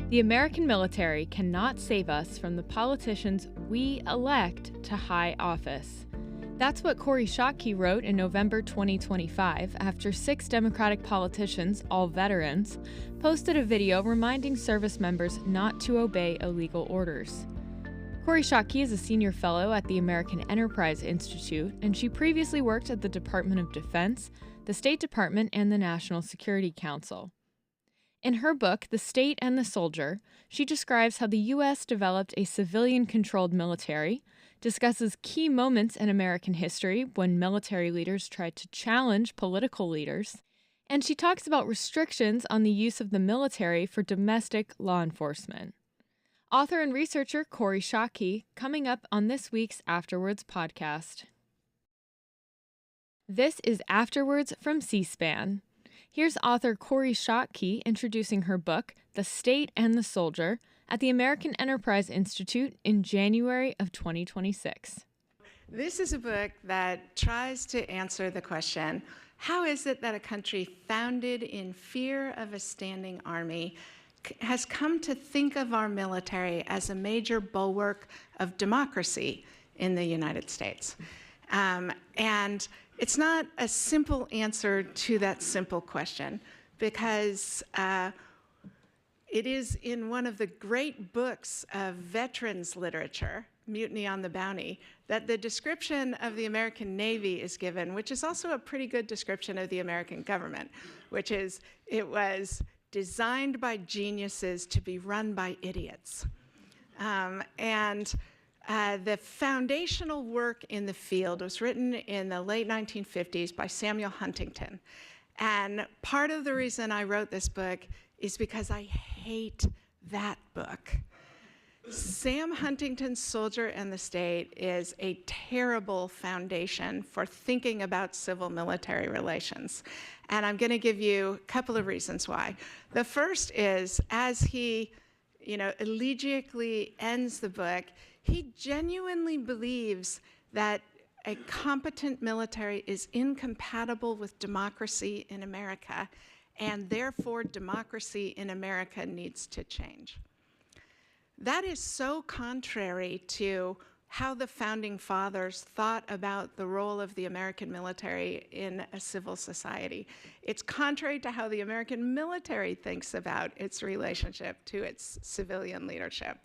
The American military cannot save us from the politicians we elect to high office. That's what Kori Schake wrote in November 2025 after 6 Democratic politicians, all veterans, posted a video reminding service members not to obey illegal orders. Kori Schake is a senior fellow at the American Enterprise Institute, and she previously worked at the Department of Defense, the State Department, and the National Security Council. In her book, The State and the Soldier, she describes how the U.S. developed a civilian-controlled military, discusses key moments in American history when military leaders tried to challenge political leaders, and she talks about restrictions on the use of the military for domestic law enforcement. Author and researcher Kori Schake coming up on this week's Afterwards podcast. This is Afterwards from C-SPAN. Here's author Kori Schake introducing her book, The State and the Soldier, at the American Enterprise Institute in January of 2026. This is a book that tries to answer the question, how is it that a country founded in fear of a standing army has come to think of our military as a major bulwark of democracy in the United States? And it's not a simple answer to that simple question, because it is in one of the great books of veterans literature, Mutiny on the Bounty, that the description of the American Navy is given, which is also a pretty good description of the American government, which is it was designed by geniuses to be run by idiots. The foundational work in the field was written in the late 1950s by Samuel Huntington. And part of the reason I wrote this book is because I hate that book. Sam Huntington's Soldier and the State is a terrible foundation for thinking about civil-military relations. And I'm going to give you a couple of reasons why. The first is, as he elegically ends the book, he genuinely believes that a competent military is incompatible with democracy in America, and therefore democracy in America needs to change. That is so contrary to how the Founding Fathers thought about the role of the American military in a civil society. It's contrary to how the American military thinks about its relationship to its civilian leadership.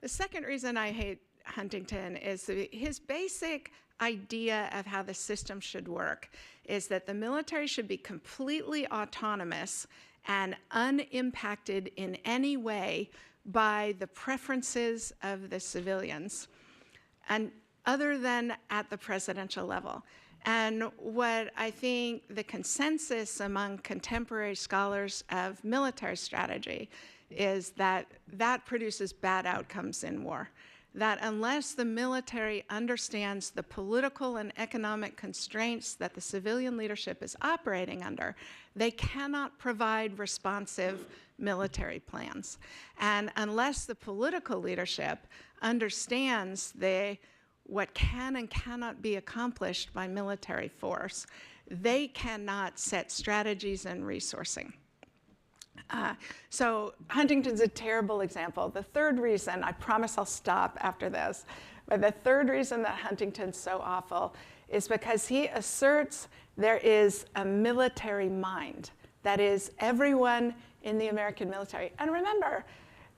The second reason I hate Huntington is his basic idea of how the system should work is that the military should be completely autonomous and unimpacted in any way by the preferences of the civilians, and other than at the presidential level. And what I think the consensus among contemporary scholars of military strategy is that that produces bad outcomes in war. That unless the military understands the political and economic constraints that the civilian leadership is operating under, they cannot provide responsive military plans. And unless the political leadership understands what can and cannot be accomplished by military force, they cannot set strategies and resourcing. So Huntington's a terrible example. The third reason, I promise I'll stop after this, but the third reason that Huntington's so awful is because he asserts there is a military mind. That is, everyone in the American military. And remember,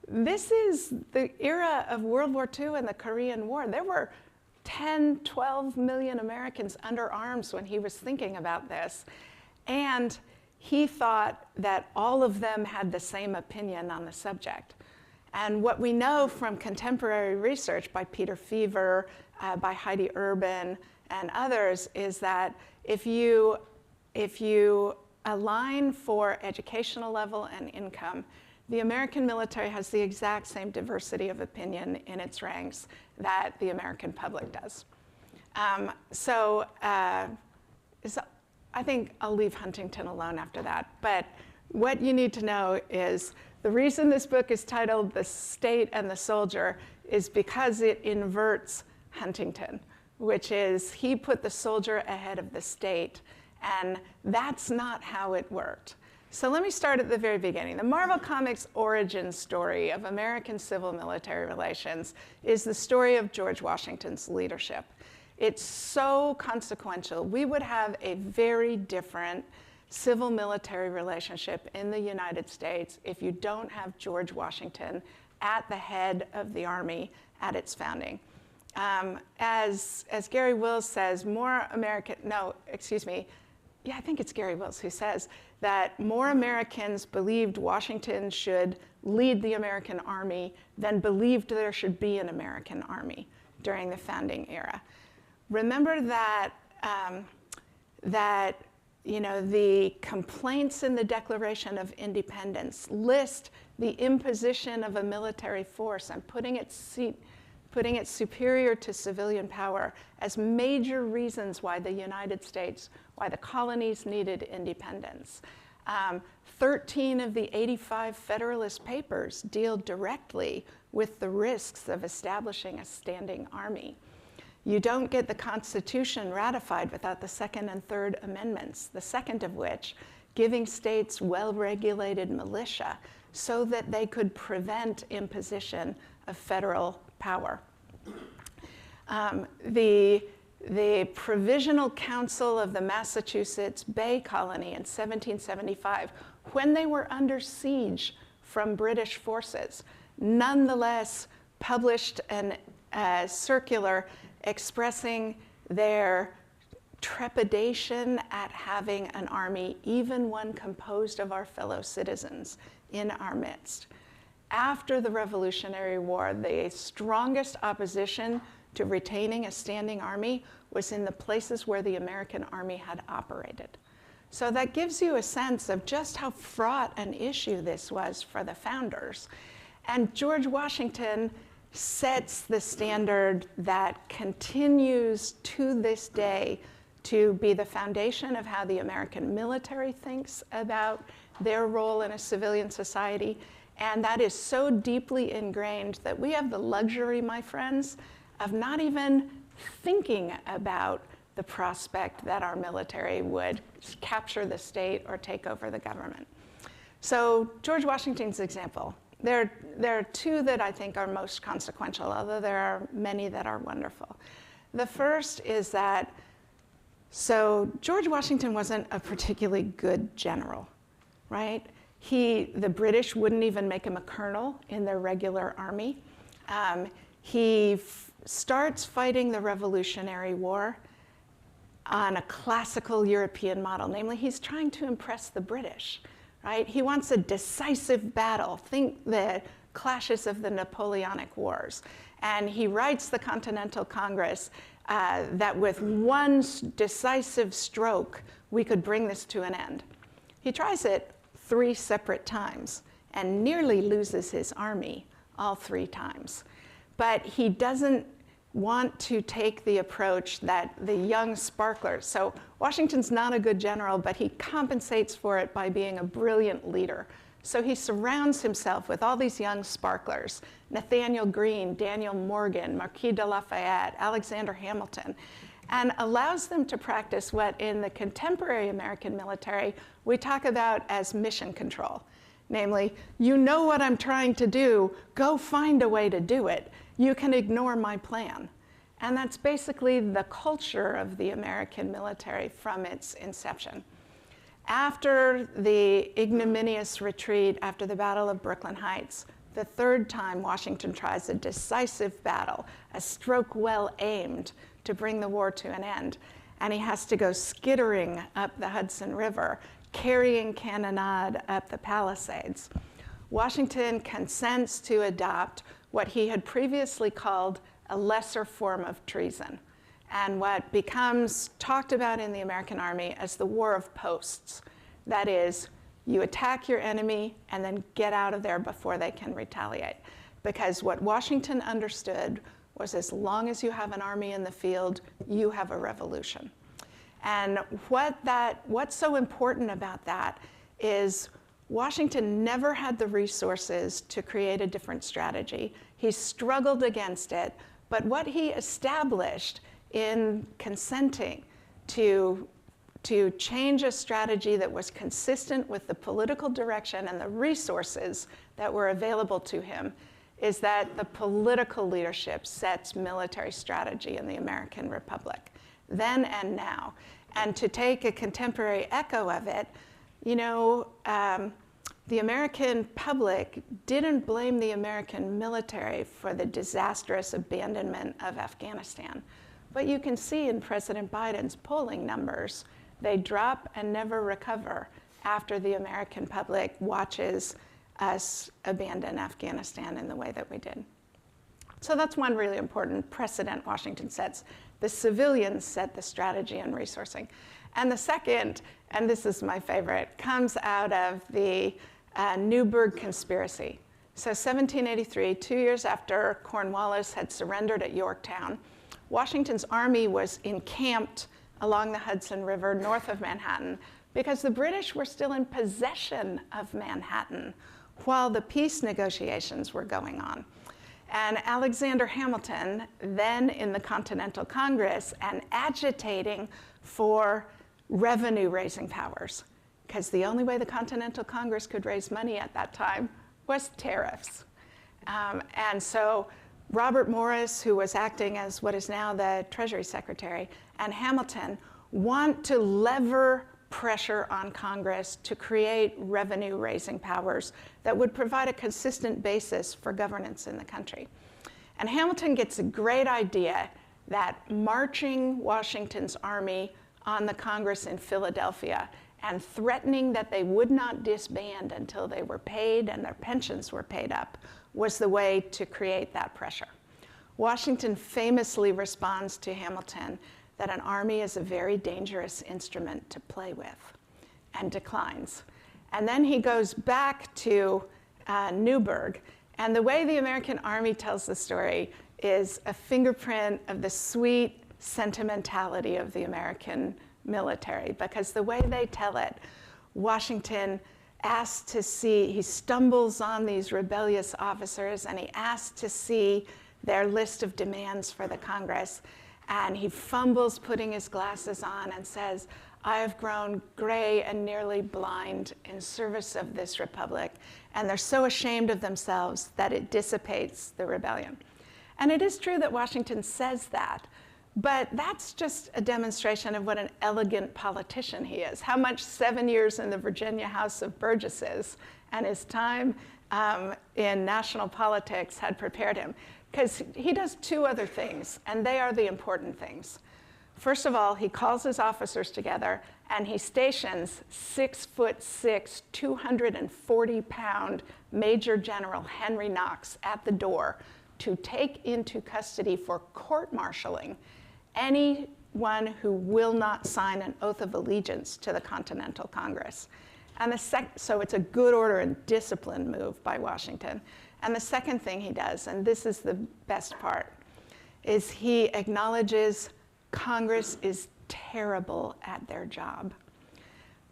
this is the era of World War II and the Korean War. There were 10, 12 million Americans under arms when he was thinking about this. And he thought that all of them had the same opinion on the subject. And what we know from contemporary research by Peter Feaver, by Heidi Urban, and others is that if you align for educational level and income, the American military has the exact same diversity of opinion in its ranks that the American public does. I think I'll leave Huntington alone after that. But what you need to know is the reason this book is titled The State and the Soldier is because it inverts Huntington, which is he put the soldier ahead of the state. And that's not how it worked. So let me start at the very beginning. The Marvel Comics origin story of American civil-military relations is the story of George Washington's leadership. It's so consequential. We would have a very different civil-military relationship in the United States if you don't have George Washington at the head of the Army at its founding. As Gary Wills says, I think it's Gary Wills who says that more Americans believed Washington should lead the American Army than believed there should be an American Army during the founding era. Remember that the complaints in the Declaration of Independence list the imposition of a military force and putting it superior to civilian power as major reasons why the United States, why the colonies needed independence. 13 of the 85 Federalist Papers deal directly with the risks of establishing a standing army. You don't get the Constitution ratified without the Second and Third Amendments, the second of which giving states well-regulated militia so that they could prevent imposition of federal power. The Provisional Council of the Massachusetts Bay Colony in 1775, when they were under siege from British forces, nonetheless published a circular expressing their trepidation at having an army, even one composed of our fellow citizens, in our midst. After the Revolutionary War, the strongest opposition to retaining a standing army was in the places where the American army had operated. So that gives you a sense of just how fraught an issue this was for the founders. And George Washington sets the standard that continues to this day to be the foundation of how the American military thinks about their role in a civilian society. And that is so deeply ingrained that we have the luxury, my friends, of not even thinking about the prospect that our military would capture the state or take over the government. So George Washington's example. There are two that I think are most consequential, although there are many that are wonderful. The first is that, so George Washington wasn't a particularly good general, right? The British wouldn't even make him a colonel in their regular army. He starts fighting the Revolutionary War on a classical European model, namely he's trying to impress the British, right? He wants a decisive battle. Think the clashes of the Napoleonic Wars. And he writes the Continental Congress that with one decisive stroke, we could bring this to an end. He tries it 3 separate times and nearly loses his army all 3 times. But he doesn't want to take the approach that the young sparklers, so Washington's not a good general, but he compensates for it by being a brilliant leader. So he surrounds himself with all these young sparklers, Nathaniel Greene, Daniel Morgan, Marquis de Lafayette, Alexander Hamilton, and allows them to practice what in the contemporary American military we talk about as mission control. Namely, you know what I'm trying to do, go find a way to do it. You can ignore my plan. And that's basically the culture of the American military from its inception. After the ignominious retreat, after the Battle of Brooklyn Heights, the 3rd time Washington tries a decisive battle, a stroke well aimed to bring the war to an end. And he has to go skittering up the Hudson River, carrying cannonade up the Palisades. Washington consents to adopt what he had previously called a lesser form of treason, and what becomes talked about in the American Army as the war of posts. That is, you attack your enemy and then get out of there before they can retaliate. Because what Washington understood was as long as you have an army in the field, you have a revolution. And what's so important about that is Washington never had the resources to create a different strategy. He struggled against it, but what he established in consenting to to change a strategy that was consistent with the political direction and the resources that were available to him is that the political leadership sets military strategy in the American Republic, then and now. And to take a contemporary echo of it, you know, the American public didn't blame the American military for the disastrous abandonment of Afghanistan. But you can see in President Biden's polling numbers, they drop and never recover after the American public watches us abandon Afghanistan in the way that we did. So that's one really important precedent Washington sets. The civilians set the strategy and resourcing. And the second, and this is my favorite, comes out of the Newburgh conspiracy. So 1783, 2 years after Cornwallis had surrendered at Yorktown, Washington's army was encamped along the Hudson River north of Manhattan because the British were still in possession of Manhattan while the peace negotiations were going on. And Alexander Hamilton, then in the Continental Congress and agitating for revenue-raising powers, because the only way the Continental Congress could raise money at that time was tariffs. And so Robert Morris, who was acting as what is now the Treasury Secretary, and Hamilton want to lever pressure on Congress to create revenue-raising powers that would provide a consistent basis for governance in the country. And Hamilton gets a great idea that marching Washington's army on the Congress in Philadelphia and threatening that they would not disband until they were paid and their pensions were paid up was the way to create that pressure. Washington famously responds to Hamilton that an army is a very dangerous instrument to play with, and declines. And then he goes back to Newburgh, and the way the American army tells the story is a fingerprint of the sweet sentimentality of the American military, because the way they tell it, Washington asked to see, he stumbles on these rebellious officers and he asks to see their list of demands for the Congress. And he fumbles putting his glasses on and says, "I have grown gray and nearly blind in service of this republic." And they're so ashamed of themselves that it dissipates the rebellion. And it is true that Washington says that, but that's just a demonstration of what an elegant politician he is, how much 7 years in the Virginia House of Burgesses and his time in national politics had prepared him. Because he does two other things, and they are the important things. First of all, he calls his officers together, and he stations 6'6", 240-pound Major General Henry Knox at the door to take into custody for court-martialing anyone who will not sign an oath of allegiance to the Continental Congress. And so it's a good order and discipline move by Washington. And the second thing he does, and this is the best part, is he acknowledges Congress is terrible at their job.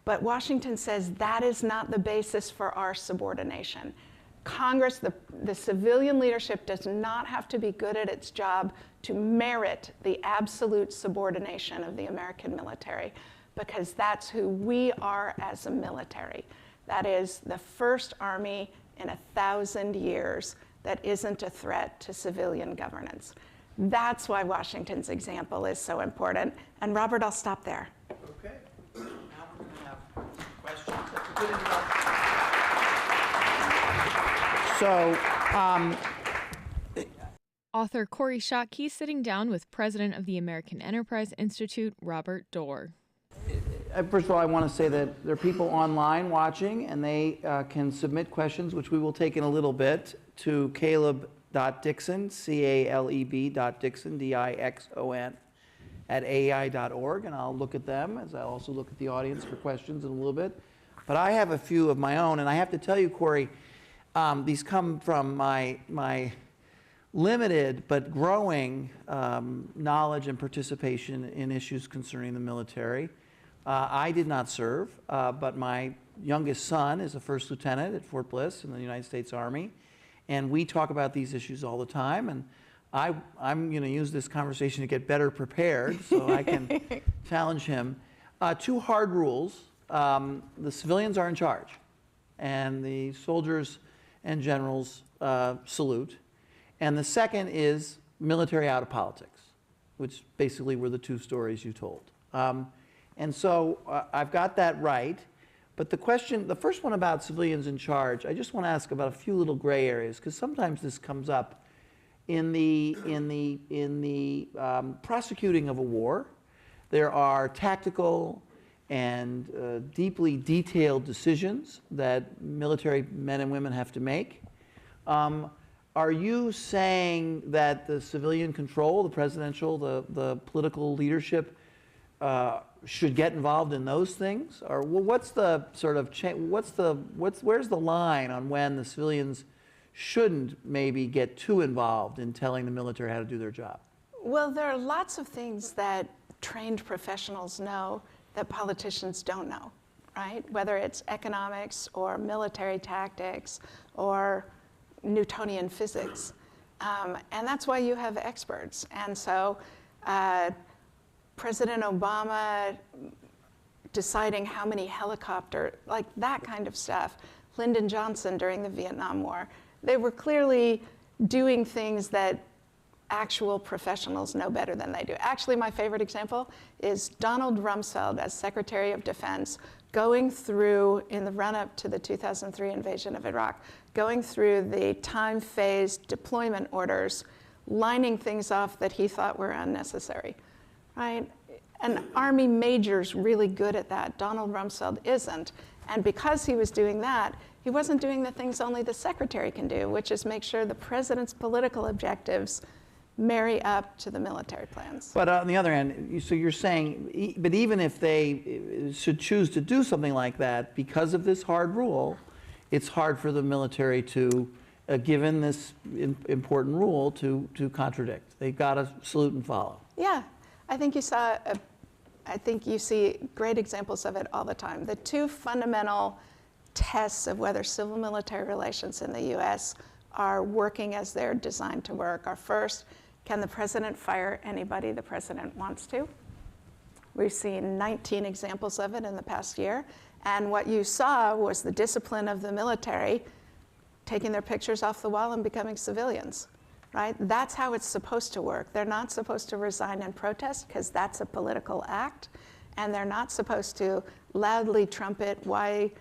But Washington says that is not the basis for our subordination. Congress, the civilian leadership does not have to be good at its job to merit the absolute subordination of the American military, because that's who we are as a military. That is the first army in 1,000 years that isn't a threat to civilian governance. That's why Washington's example is so important. And Robert, I'll stop there. Okay. Now we're going to have questions. That's a good introduction. Author Kori Schake sitting down with President of the American Enterprise Institute, Robert Dorr. First of all, I want to say that there are people online watching, and they can submit questions, which we will take in a little bit, to caleb.dixon, caleb.dixon, D-I-X-O-N, at ai.org, and I'll look at them, as I also look at the audience for questions in a little bit. But I have a few of my own, and I have to tell you, Kori, these come from my limited but growing knowledge and participation in issues concerning the military. I did not serve, but my youngest son is a first lieutenant at Fort Bliss in the United States Army, and we talk about these issues all the time, and I'm going to use this conversation to get better prepared so I can challenge him. Two hard rules. The civilians are in charge, and the soldiers and generals salute. And the second is military out of politics, which basically were the two stories you told. And so I've got that right. But the first one about civilians in charge, I just want to ask about a few little gray areas, because sometimes this comes up in the prosecuting of a war. There are tactical and deeply detailed decisions that military men and women have to make. Are you saying that the civilian control, the presidential, the political leadership should get involved in those things? Or what's the sort of where's the line on when the civilians shouldn't maybe get too involved in telling the military how to do their job? Well, there are lots of things that trained professionals know that politicians don't know, right? Whether it's economics or military tactics or Newtonian physics. And that's why you have experts. And so President Obama deciding how many like that kind of stuff. Lyndon Johnson during the Vietnam War. They were clearly doing things that actual professionals know better than they do. Actually, my favorite example is Donald Rumsfeld as Secretary of Defense going through, in the run-up to the 2003 invasion of Iraq, going through the time-phased deployment orders, lining things off that he thought were unnecessary, right? An Army major's really good at that. Donald Rumsfeld isn't. And because he was doing that, he wasn't doing the things only the secretary can do, which is make sure the president's political objectives marry up to the military plans. But on the other hand, so you're saying, but even if they should choose to do something like that, because of this hard rule, it's hard for the military to, given this important rule, to contradict. They've got to salute and follow. Yeah, I think you see great examples of it all the time. The two fundamental tests of whether civil-military relations in the US are working as they're designed to work are, first, can the president fire anybody the president wants to? We've seen 19 examples of it in the past year. And what you saw was the discipline of the military taking their pictures off the wall and becoming civilians, right? That's how it's supposed to work. They're not supposed to resign and protest because that's a political act. And they're not supposed to loudly trumpet why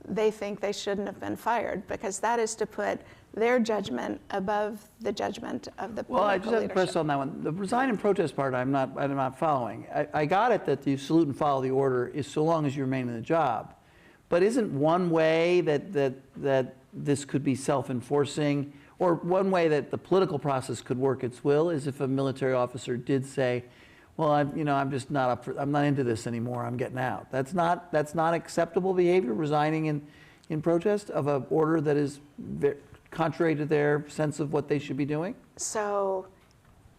they think they shouldn't have been fired, because that is to put their judgment above the judgment of the political Well, I just have to leadership. press on that one. The resign and protest part, I'm not following. I got it that you salute and follow the order is so long as you remain in the job. But isn't one way that this could be self-enforcing, or one way that the political process could work its will, is if a military officer did say, well, I'm just not up for, I'm not into this anymore, I'm getting out. That's not acceptable behavior, resigning in protest of an order that is contrary to their sense of what they should be doing? So,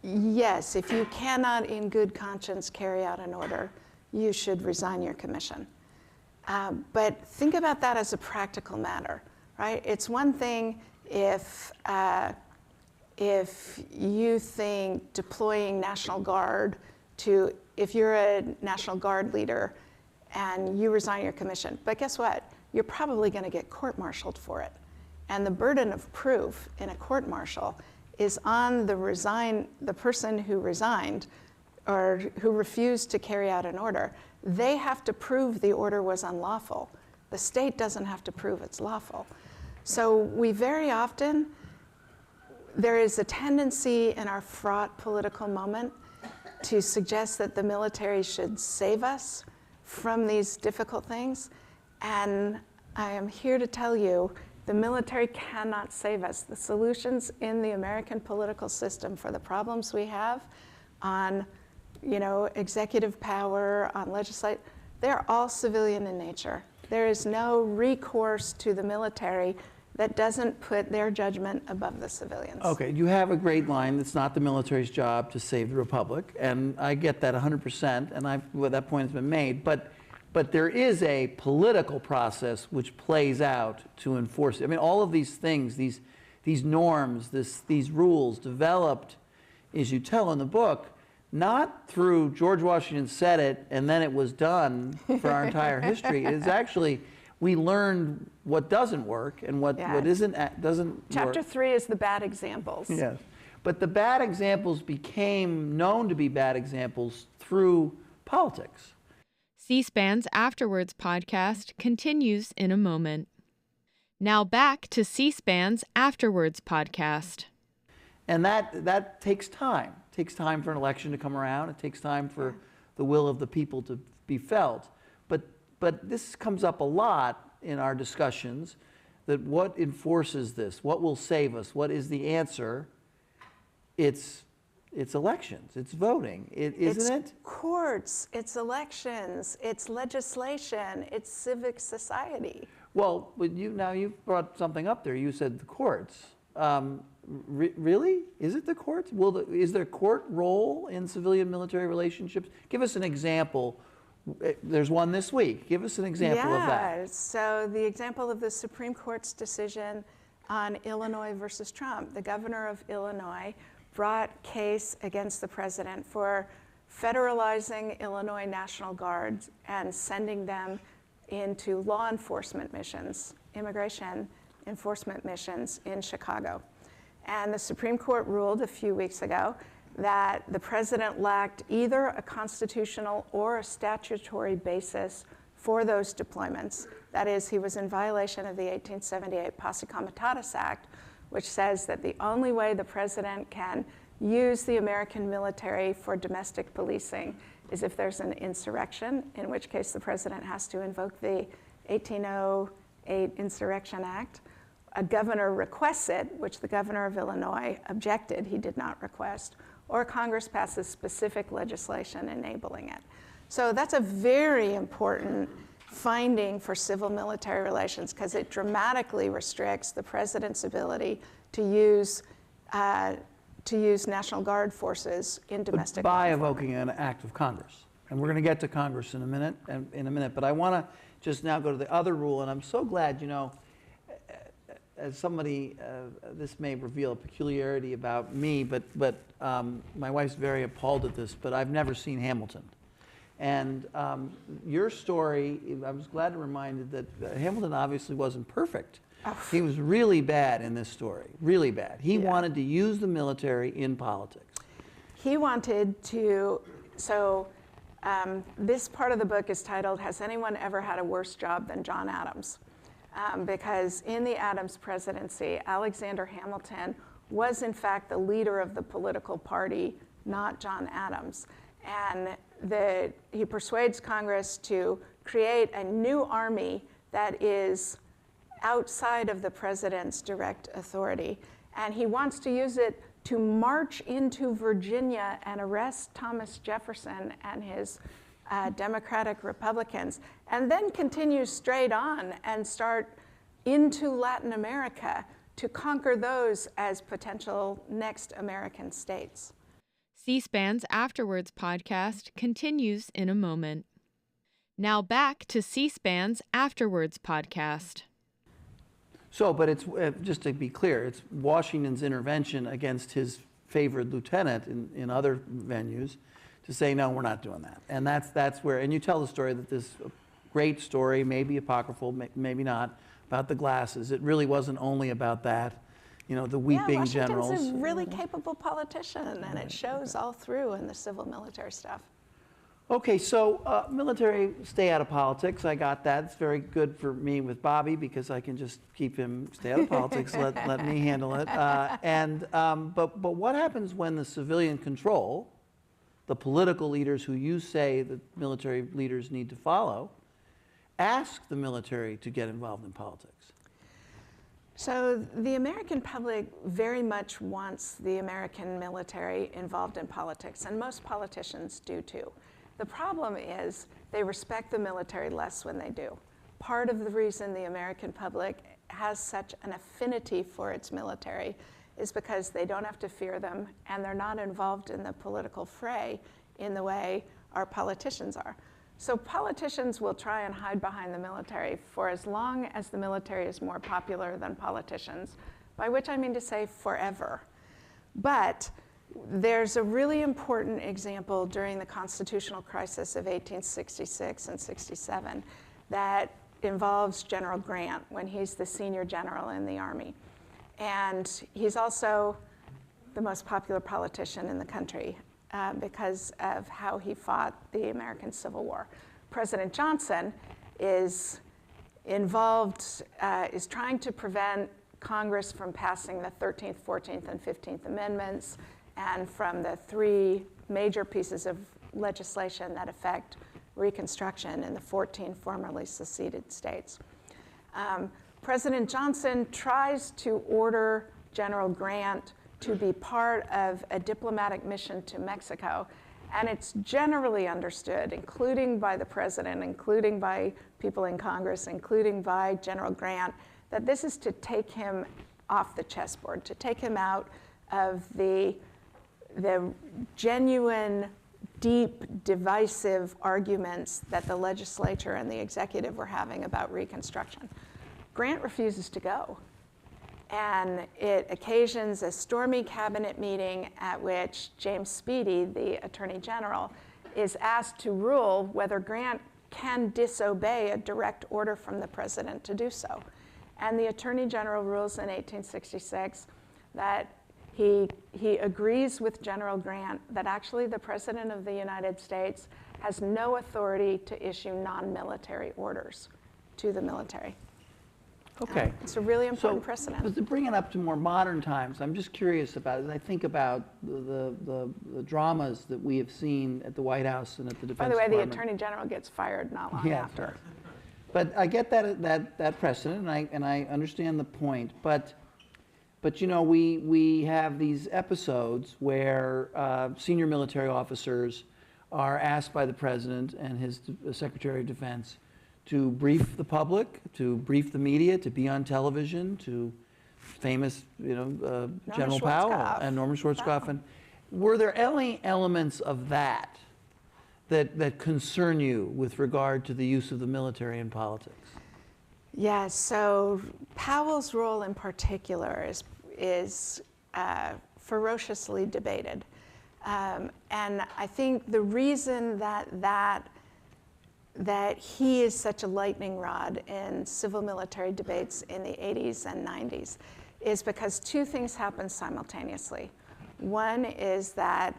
yes, if you cannot in good conscience carry out an order, you should resign your commission. But think about that as a practical matter, right? It's one thing if you think deploying National Guard if you're a National Guard leader and you resign your commission, but guess what? You're probably going to get court-martialed for it. And the burden of proof in a court-martial is on the person who resigned or who refused to carry out an order. They have to prove the order was unlawful. The state doesn't have to prove it's lawful. So we very often, there is a tendency in our fraught political moment to suggest that the military should save us from these difficult things. And I am here to tell you, the military cannot save us. The solutions in the American political system for the problems we have on, executive power, on legislation, they're all civilian in nature. There is no recourse to the military that doesn't put their judgment above the civilians. Okay, you have a great line. It's not the military's job to save the republic, and I get that 100%, and that point has been made. But there is a political process which plays out to enforce it. I mean, all of these things, these norms, these rules developed, as you tell in the book, not through George Washington said it and then it was done for our entire history. It's actually, we learned what doesn't work and what doesn't Chapter work. 3 is the bad examples. Yes. But the bad examples became known to be bad examples through politics. C-SPAN's Afterwards podcast continues in a moment. Now back to C-SPAN's Afterwards podcast. And that takes time. It takes time for an election to come around. It takes time for the will of the people to be felt. But this comes up a lot in our discussions, that what enforces this? What will save us? What is the answer? It's elections. It's voting, isn't it? It's courts. It's elections. It's legislation. It's civic society. Well, you've brought something up there. You said the courts. Really? Is it the courts? Is there court role in civilian-military relationships? Give us an example. There's one this week. Give us an example of that. Yeah, so the example of the Supreme Court's decision on Illinois versus Trump. The governor of Illinois brought case against the president for federalizing Illinois National Guard and sending them into law enforcement missions, immigration enforcement missions in Chicago. And the Supreme Court ruled a few weeks ago that the president lacked either a constitutional or a statutory basis for those deployments. That is, he was in violation of the 1878 Posse Comitatus Act, which says that the only way the president can use the American military for domestic policing is if there's an insurrection, in which case the president has to invoke the 1808 Insurrection Act. A governor requests it, which the governor of Illinois objected, he did not request, or Congress passes specific legislation enabling it. So that's a very important finding for civil-military relations, because it dramatically restricts the president's ability to use National Guard forces in domestic by evoking an act of Congress. And we're going to get to Congress in a minute. But I want to just now go to the other rule, and I'm so glad, as somebody, this may reveal a peculiarity about me, but my wife's very appalled at this, but I've never seen Hamilton. And your story, I was glad to be reminded that Hamilton obviously wasn't perfect. Oh. He was really bad in this story, really bad. He wanted to use the military in politics. He wanted to, this part of the book is titled, Has Anyone Ever Had a Worse Job Than John Adams? Because in the Adams presidency, Alexander Hamilton was in fact the leader of the political party, not John Adams. And he persuades Congress to create a new army that is outside of the president's direct authority. And he wants to use it to march into Virginia and arrest Thomas Jefferson and his Democratic Republicans, and then continue straight on and start into Latin America to conquer those as potential next American states. C-SPAN's Afterwards podcast continues in a moment. Now back to C-SPAN's Afterwards podcast. So, but it's, just to be clear, it's Washington's intervention against his favored lieutenant in other venues to say, no, we're not doing that. And that's where, and you tell the story that this great story, maybe apocryphal, maybe not, about the glasses. It really wasn't only about that, the weeping generals. Washington's a really capable politician, and it shows all through in the civil military stuff. Okay, so military, stay out of politics. I got that. It's very good for me with Bobby because I can just keep him stay out of politics. Let me handle it. But what happens when the civilian control, the political leaders who you say that military leaders need to follow, ask the military to get involved in politics? So the American public very much wants the American military involved in politics, and most politicians do too. The problem is they respect the military less when they do. Part of the reason the American public has such an affinity for its military is because they don't have to fear them and they're not involved in the political fray in the way our politicians are. So politicians will try and hide behind the military for as long as the military is more popular than politicians, by which I mean to say forever. But there's a really important example during the constitutional crisis of 1866 and 67 that involves General Grant when he's the senior general in the Army. And he's also the most popular politician in the country because of how he fought the American Civil War. President Johnson is involved, is trying to prevent Congress from passing the 13th, 14th, and 15th Amendments, and from the three major pieces of legislation that affect Reconstruction in the 14 formerly seceded states. President Johnson tries to order General Grant to be part of a diplomatic mission to Mexico, and it's generally understood, including by the president, including by people in Congress, including by General Grant, that this is to take him off the chessboard, to take him out of the genuine, deep, divisive arguments that the legislature and the executive were having about Reconstruction. Grant refuses to go. And it occasions a stormy cabinet meeting at which James Speedy, the Attorney General, is asked to rule whether Grant can disobey a direct order from the president to do so. And the Attorney General rules in 1866 that he agrees with General Grant that actually the President of the United States has no authority to issue non-military orders to the military. Okay. It's a really important But precedent. to bring it up to more modern times, I'm just curious about it. As I think about the dramas that we have seen at the White House and at the Defense By the way, Department. the Attorney General gets fired not long after. But I get that precedent, and I understand the point. But you know, we have these episodes where senior military officers are asked by the president and his Secretary of Defense to brief the public, to brief the media, to be on television, to famous, General Powell and Norman Schwarzkopf. And were there any elements of that concern you with regard to the use of the military in politics? Yeah, so Powell's role in particular is ferociously debated. And I think the reason that he is such a lightning rod in civil-military debates in the 80s and 90s is because two things happen simultaneously. One is that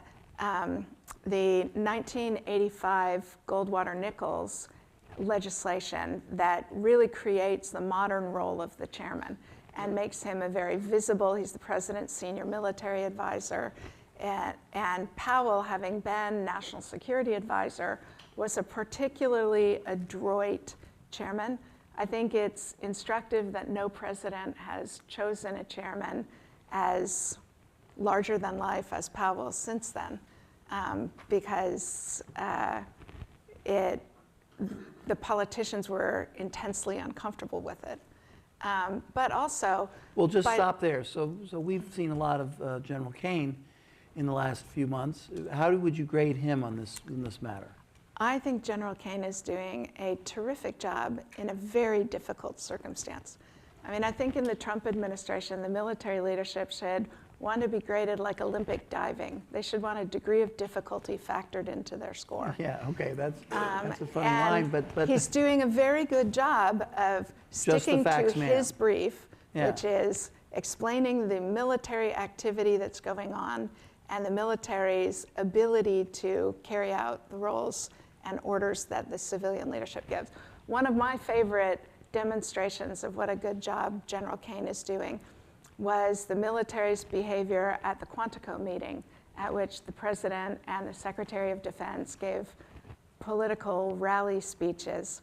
the 1985 Goldwater-Nichols legislation that really creates the modern role of the chairman and makes him a very visible, he's the president's senior military advisor, and Powell, having been national security advisor, was a particularly adroit chairman. I think it's instructive that no president has chosen a chairman as larger than life as Powell since then, because the politicians were intensely uncomfortable with it. But also— Well, just stop there. So we've seen a lot of General Kane in the last few months. How would you grade him on this matter? I think General Kane is doing a terrific job in a very difficult circumstance. I mean, I think in the Trump administration, the military leadership should want to be graded like Olympic diving. They should want a degree of difficulty factored into their score. Yeah, okay, that's a funny line, but he's doing a very good job of sticking to his brief, which is explaining the military activity that's going on and the military's ability to carry out the roles and orders that the civilian leadership gives. One of my favorite demonstrations of what a good job General Kane is doing was the military's behavior at the Quantico meeting, at which the president and the Secretary of Defense gave political rally speeches.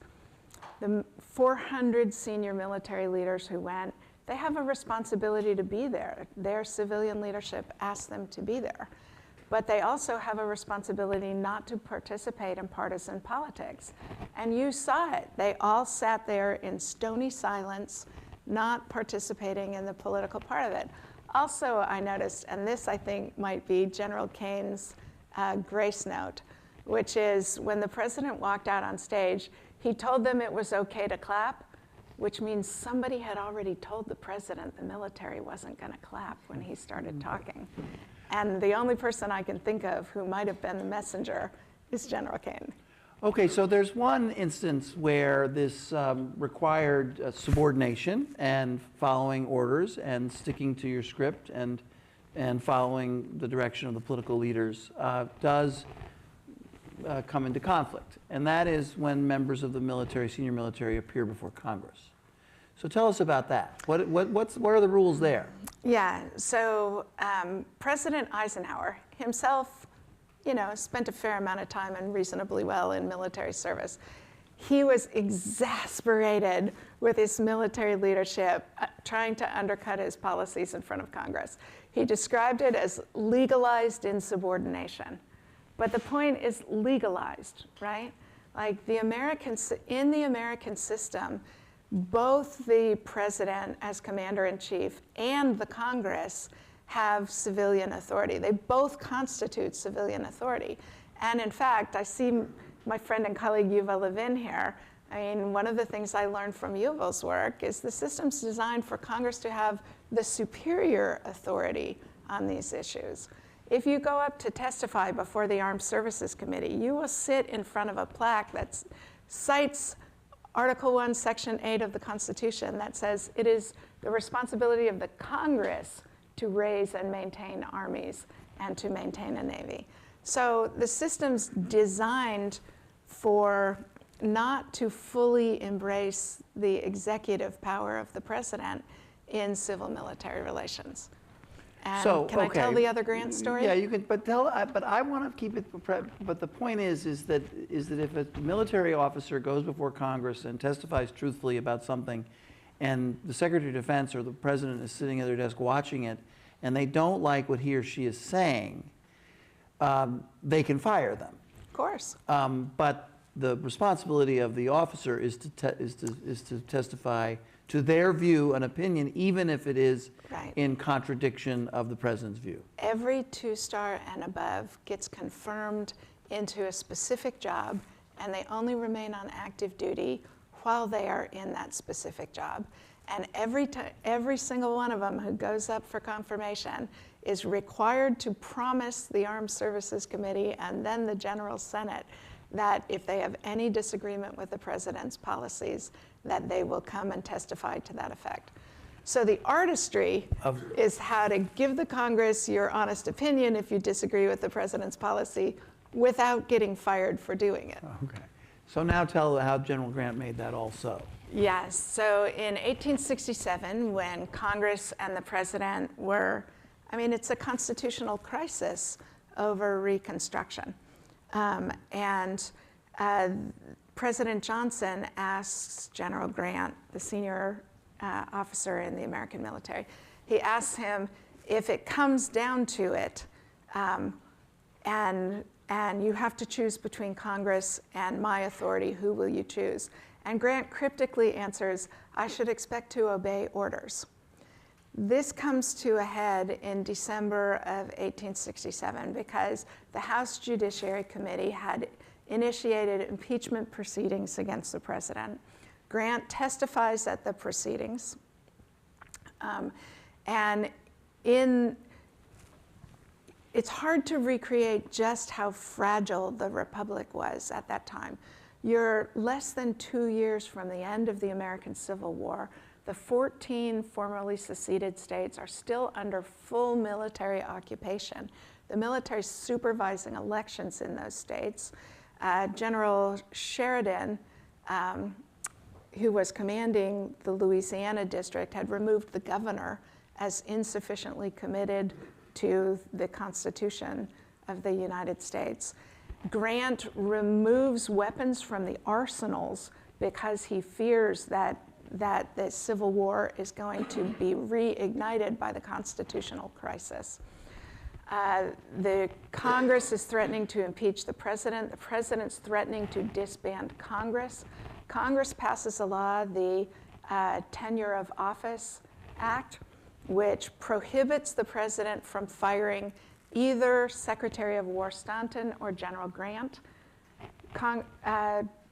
The 400 senior military leaders who went, they have a responsibility to be there. Their civilian leadership asked them to be there. But they also have a responsibility not to participate in partisan politics. And you saw it. They all sat there in stony silence, not participating in the political part of it. Also, I noticed, and this I think might be General Kane's grace note, which is when the president walked out on stage, he told them it was okay to clap, which means somebody had already told the president the military wasn't going to clap when he started talking. And the only person I can think of who might have been the messenger is General Kane. Okay, so there's one instance where this required subordination and following orders and sticking to your script and following the direction of the political leaders does come into conflict. And that is when members of the military, senior military, appear before Congress. So tell us about that. What are the rules there? Yeah, so President Eisenhower himself, spent a fair amount of time and reasonably well in military service. He was exasperated with his military leadership trying to undercut his policies in front of Congress. He described it as legalized insubordination. But the point is legalized, right? Like in the American system, both the president as commander-in-chief and the Congress have civilian authority. They both constitute civilian authority. And in fact, I see my friend and colleague Yuval Levin here. I mean, one of the things I learned from Yuval's work is the system's designed for Congress to have the superior authority on these issues. If you go up to testify before the Armed Services Committee, you will sit in front of a plaque that cites Article 1, Section 8 of the Constitution that says it is the responsibility of the Congress to raise and maintain armies and to maintain a navy. So the system's designed for not to fully embrace the executive power of the president in civil-military relations. And So, can I tell the other Grant story? Yeah, you can. But I want to keep it. But the point is that if a military officer goes before Congress and testifies truthfully about something, and the Secretary of Defense or the President is sitting at their desk watching it, and they don't like what he or she is saying, they can fire them. Of course. But the responsibility of the officer is to testify to their view, an opinion, even if it is Right. in contradiction of the president's view. Every 2-star and above gets confirmed into a specific job, and they only remain on active duty while they are in that specific job. And every single one of them who goes up for confirmation is required to promise the Armed Services Committee and then the General Senate that if they have any disagreement with the president's policies, that they will come and testify to that effect. So the artistry is how to give the Congress your honest opinion if you disagree with the president's policy without getting fired for doing it. Okay. So now tell how General Grant made that all so. Yes, so in 1867, when Congress and the president were, it's a constitutional crisis over Reconstruction. President Johnson asks General Grant, the senior officer in the American military, he asks him, if it comes down to it, and you have to choose between Congress and my authority, who will you choose? And Grant cryptically answers, I should expect to obey orders. This comes to a head in December of 1867 because the House Judiciary Committee had initiated impeachment proceedings against the president. Grant testifies at the proceedings. It's hard to recreate just how fragile the Republic was at that time. You're less than 2 years from the end of the American Civil War. The 14 formerly seceded states are still under full military occupation. The military is supervising elections in those states. General Sheridan, who was commanding the Louisiana district, had removed the governor as insufficiently committed to the Constitution of the United States. Grant removes weapons from the arsenals because he fears that the Civil War is going to be reignited by the constitutional crisis. The Congress is threatening to impeach the president. The president's threatening to disband Congress. Congress passes a law, the Tenure of Office Act, which prohibits the president from firing either Secretary of War Stanton or General Grant.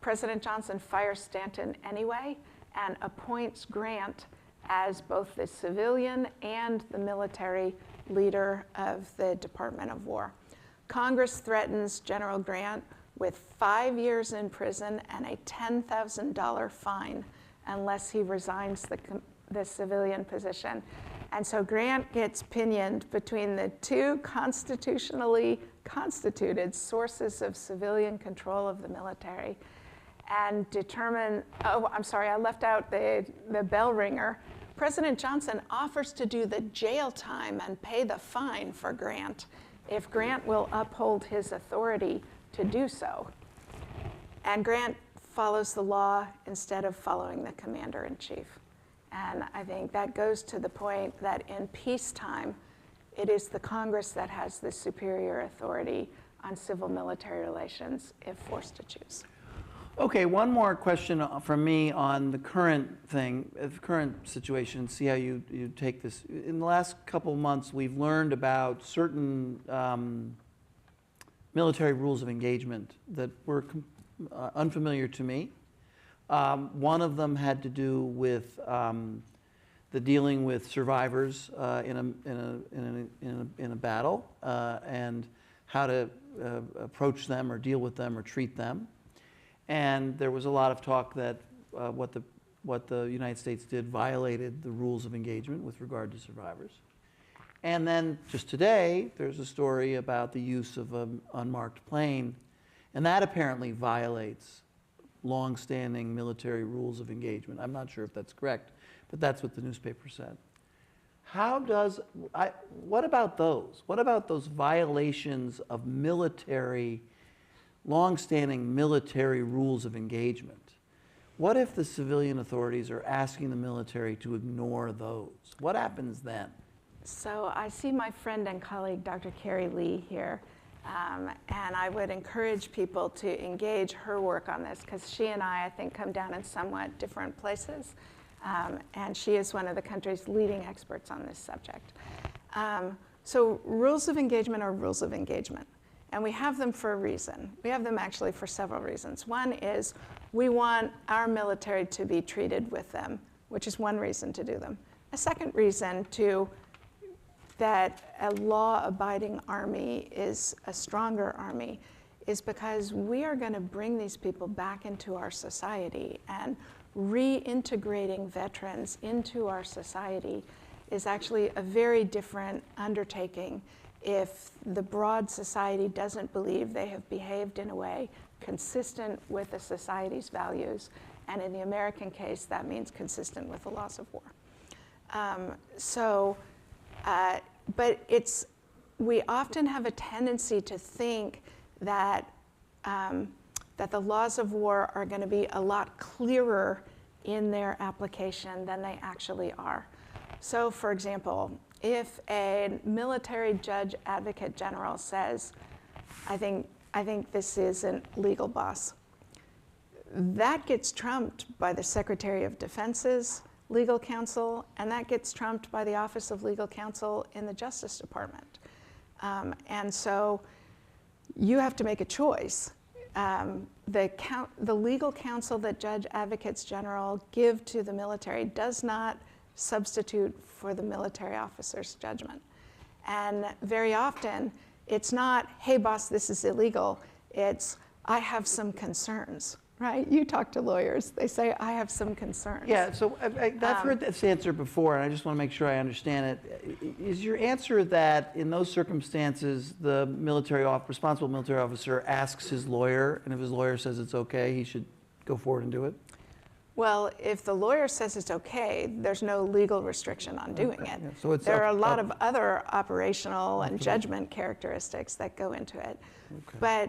President Johnson fires Stanton anyway, and appoints Grant as both the civilian and the military leader of the Department of War. Congress threatens General Grant with 5 years in prison and a $10,000 fine unless he resigns the civilian position. And so Grant gets pinioned between the two constitutionally constituted sources of civilian control of the military and determine, oh, I'm sorry, I left out the bell ringer. President Johnson offers to do the jail time and pay the fine for Grant if Grant will uphold his authority to do so. And Grant follows the law instead of following the commander-in-chief. And I think that goes to the point that in peacetime, it is the Congress that has the superior authority on civil-military relations if forced to choose. Okay, one more question from me on the current thing, the current situation, see how you take this. In the last couple of months, we've learned about certain military rules of engagement that were unfamiliar to me. One of them had to do with the dealing with survivors in a battle and how to approach them or deal with them or treat them. And there was a lot of talk that what the United States did violated the rules of engagement with regard to survivors. And then just today, there's a story about the use of an unmarked plane, and that apparently violates long-standing military rules of engagement. I'm not sure if that's correct, but that's what the newspaper said. What about those? What about those violations of long-standing military rules of engagement? What if the civilian authorities are asking the military to ignore those? What happens then? So I see my friend and colleague, Dr. Kori Lee here, and I would encourage people to engage her work on this because she and I think, come down in somewhat different places, and she is one of the country's leading experts on this subject. So rules of engagement are rules of engagement. And we have them for a reason. We have them actually for several reasons. One is we want our military to be treated with them, which is one reason to do them. A second reason that a law-abiding army is a stronger army is because we are going to bring these people back into our society, and reintegrating veterans into our society is actually a very different undertaking if the broad society doesn't believe they have behaved in a way consistent with the society's values. And in the American case, that means consistent with the laws of war. But we often have a tendency to think that, that the laws of war are going to be a lot clearer in their application than they actually are. So, for example, if a military judge advocate general says, I think this isn't legal, boss, that gets trumped by the Secretary of Defense's legal counsel, and that gets trumped by the Office of Legal Counsel in the Justice Department. And so you have to make a choice. The legal counsel that judge advocates general give to the military does not substitute for the military officer's judgment. And very often, it's not, hey boss, this is illegal. It's, I have some concerns, right? You talk to lawyers, they say, I have some concerns. Yeah, so I've heard this answer before, and I just want to make sure I understand it. Is your answer that in those circumstances, the responsible military officer asks his lawyer, and if his lawyer says it's okay, he should go forward and do it? Well, if the lawyer says it's okay, there's no legal restriction on doing it. Yeah, so there are a lot of other operational and judgment characteristics that go into it. Okay.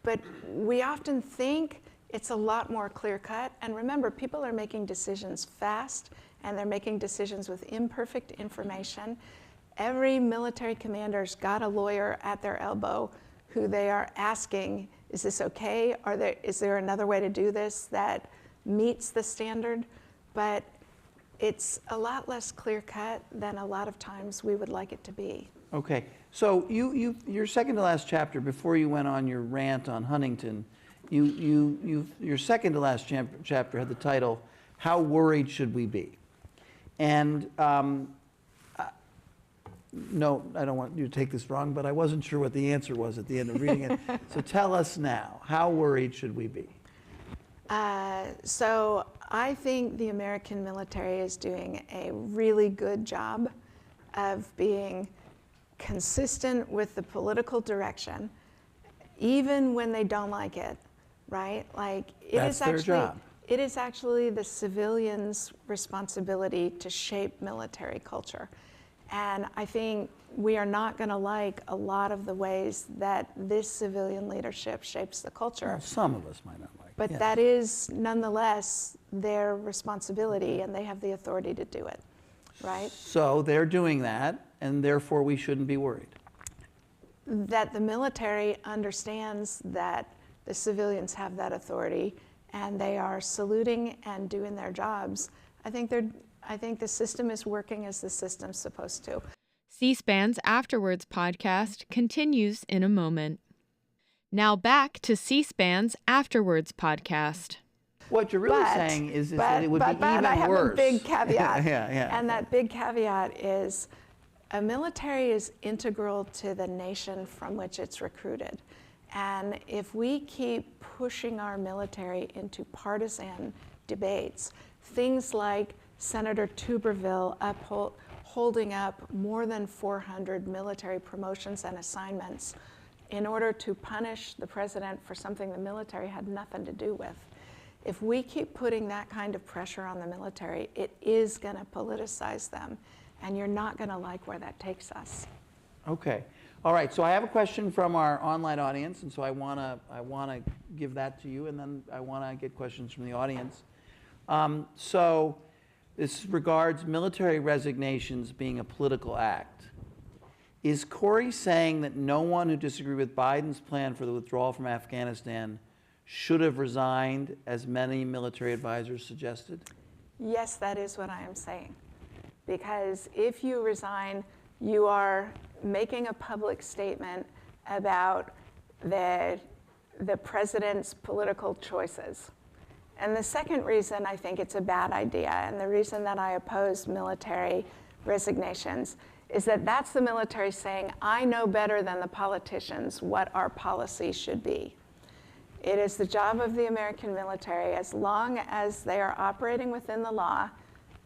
But we often think it's a lot more clear-cut. And remember, people are making decisions fast, and they're making decisions with imperfect information. Every military commander's got a lawyer at their elbow who they are asking, is this okay? Is there another way to do this that meets the standard? But it's a lot less clear-cut than a lot of times we would like it to be. Okay, so your second to last chapter, before you went on your rant on Huntington, your second to last chapter had the title, how worried should we be? And no, I don't want you to take this wrong, but I wasn't sure what the answer was at the end of reading it. So tell us now, how worried should we be? So I think the American military is doing a really good job of being consistent with the political direction, even when they don't like it, right? Like That's their job. It is actually the civilians' responsibility to shape military culture. And I think we are not going to like a lot of the ways that this civilian leadership shapes the culture. Well, some of us might not like it. But yes. that is nonetheless their responsibility, and they have the authority to do it, right? So they're doing that, and therefore we shouldn't be worried. That the military understands that the civilians have that authority, and they are saluting and doing their jobs. I think the system is working as the system's supposed to. C-SPAN's Afterwards podcast continues in a moment. Now back to C-SPAN's Afterwards podcast. What you're really saying is that it would be even worse. I have a big caveat. Yeah. And that big caveat is a military is integral to the nation from which it's recruited. And if we keep pushing our military into partisan debates, things like Senator Tuberville holding up more than 400 military promotions and assignments in order to punish the president for something the military had nothing to do with. If we keep putting that kind of pressure on the military, it is going to politicize them, and you're not going to like where that takes us. Okay. All right. So I have a question from our online audience, and so I want to give that to you, and then I want to get questions from the audience. So this regards military resignations being a political act. Is Kori saying that no one who disagreed with Biden's plan for the withdrawal from Afghanistan should have resigned, as many military advisors suggested? Yes, that is what I am saying. Because if you resign, you are making a public statement about the president's political choices. And the second reason I think it's a bad idea, and the reason that I oppose military resignations, is that that's the military saying, I know better than the politicians what our policy should be. It is the job of the American military, as long as they are operating within the law,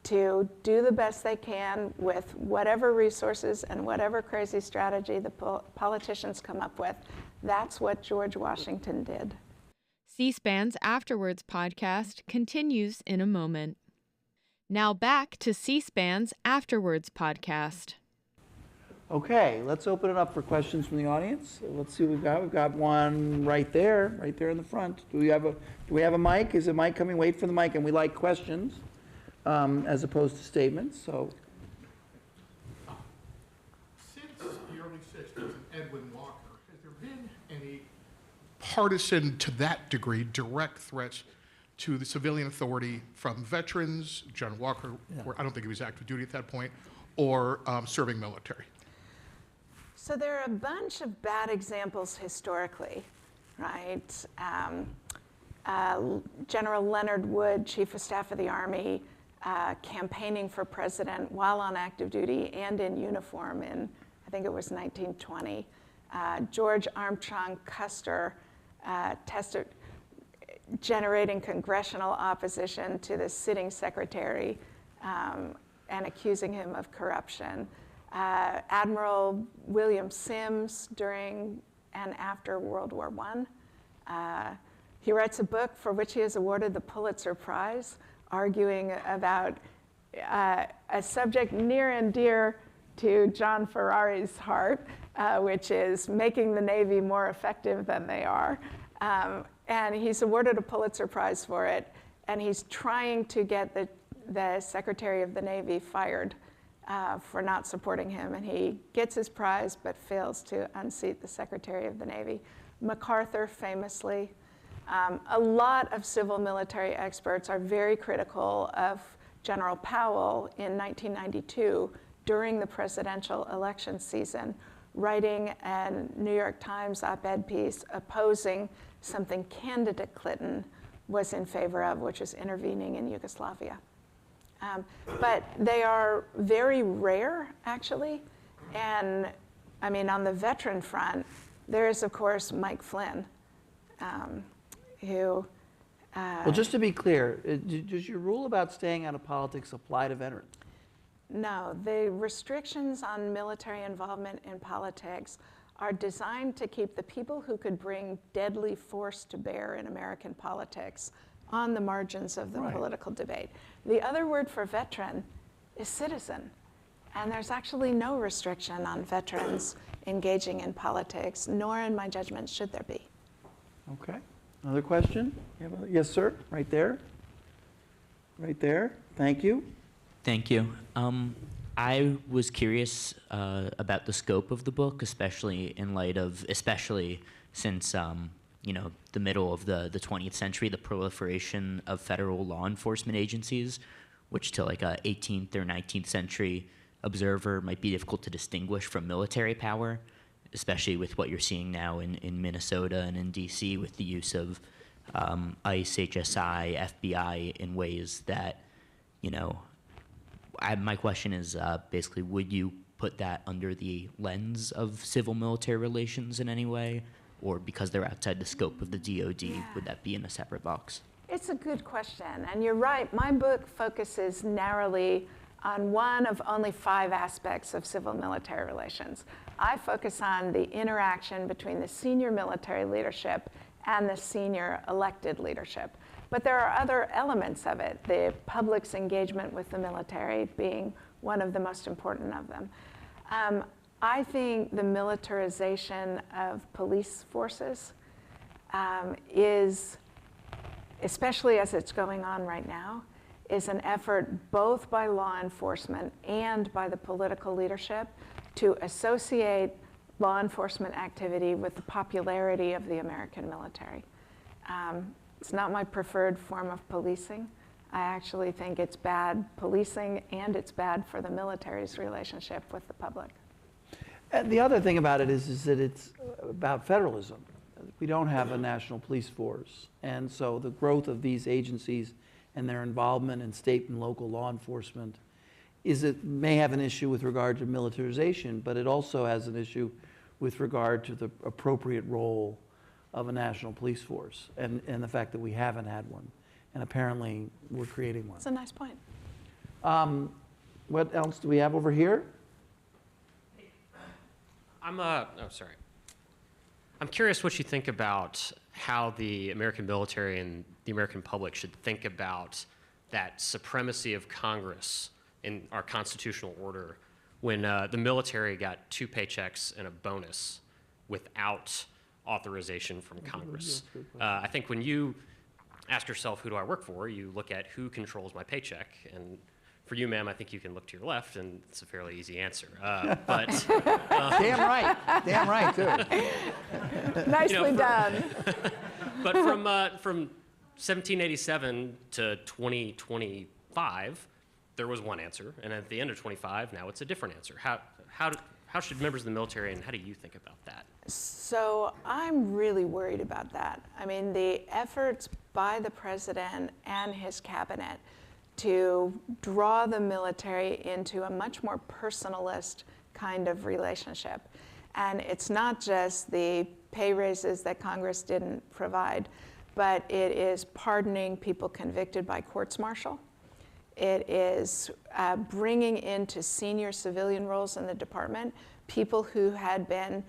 to do the best they can with whatever resources and whatever crazy strategy the politicians come up with. That's what George Washington did. C-SPAN's Afterwards podcast continues in a moment. Now back to C-SPAN's Afterwards podcast. Okay, let's open it up for questions from the audience. Let's see what we've got. We've got one right there in the front. Do we have a mic? Is the mic coming? Wait for the mic. And we like questions as opposed to statements. So, since the early 60s and Edwin Walker, has there been any partisan, to that degree, direct threats to the civilian authority from veterans, John Walker, or I don't think he was active duty at that point, or serving military? So there are a bunch of bad examples historically, right? General Leonard Wood, Chief of Staff of the Army, campaigning for president while on active duty and in uniform in, I think it was 1920. George Armstrong Custer generating congressional opposition to the sitting secretary and accusing him of corruption. Admiral William Sims during and after World War I. He writes a book for which he is awarded the Pulitzer Prize, arguing about a subject near and dear to John Ferrari's heart, which is making the Navy more effective than they are. And he's awarded a Pulitzer Prize for it, and he's trying to get the Secretary of the Navy fired for not supporting him, and he gets his prize but fails to unseat the Secretary of the Navy. MacArthur famously. A lot of civil military experts are very critical of General Powell in 1992 during the presidential election season, writing a New York Times op-ed piece opposing something candidate Clinton was in favor of, which is intervening in Yugoslavia. But they are very rare, actually. And I mean, on the veteran front, there is, of course, Mike Flynn, who... Well, just to be clear, does your rule about staying out of politics apply to veterans? No, the restrictions on military involvement in politics are designed to keep the people who could bring deadly force to bear in American politics on the margins of the political debate. The other word for veteran is citizen. And there's actually no restriction on veterans engaging in politics, nor in my judgment should there be. Okay. Another question? Yes, sir. Right there. Right there. Thank you. Thank you. I was curious about the scope of the book, especially in light of, since the middle of the 20th century, the proliferation of federal law enforcement agencies, which to like a 18th or 19th century observer might be difficult to distinguish from military power, especially with what you're seeing now in Minnesota and in DC with the use of ICE, HSI, FBI in ways that, my question is basically, would you put that under the lens of civil-military relations in any way? Or because they're outside the scope of the DOD, would that be in a separate box? It's a good question, and you're right. My book focuses narrowly on one of only 5 aspects of civil-military relations. I focus on the interaction between the senior military leadership and the senior elected leadership. But there are other elements of it, the public's engagement with the military being one of the most important of them. I think the militarization of police forces is, especially as it's going on right now, is an effort both by law enforcement and by the political leadership to associate law enforcement activity with the popularity of the American military. It's not my preferred form of policing. I actually think it's bad policing and it's bad for the military's relationship with the public. And the other thing about it is that it's about federalism. We don't have a national police force. And so the growth of these agencies and their involvement in state and local law enforcement may have an issue with regard to militarization, but it also has an issue with regard to the appropriate role of a national police force and the fact that we haven't had one. And apparently we're creating one. That's a nice point. What else do we have over here? I'm curious what you think about how the American military and the American public should think about that supremacy of Congress in our constitutional order when the military got 2 paychecks and a bonus without authorization from Congress. I think when you ask yourself, who do I work for, you look at who controls my paycheck. And for you, ma'am, I think you can look to your left, and it's a fairly easy answer. But Damn right, too. Nicely done. But from 1787 to 2025, there was one answer, and at the end of 25, now it's a different answer. How should members of the military, and how do you think about that? So I'm really worried about that. I mean, the efforts by the president and his cabinet to draw the military into a much more personalist kind of relationship. And it's not just the pay raises that Congress didn't provide, but it is pardoning people convicted by courts-martial. It is bringing into senior civilian roles in the department people who had been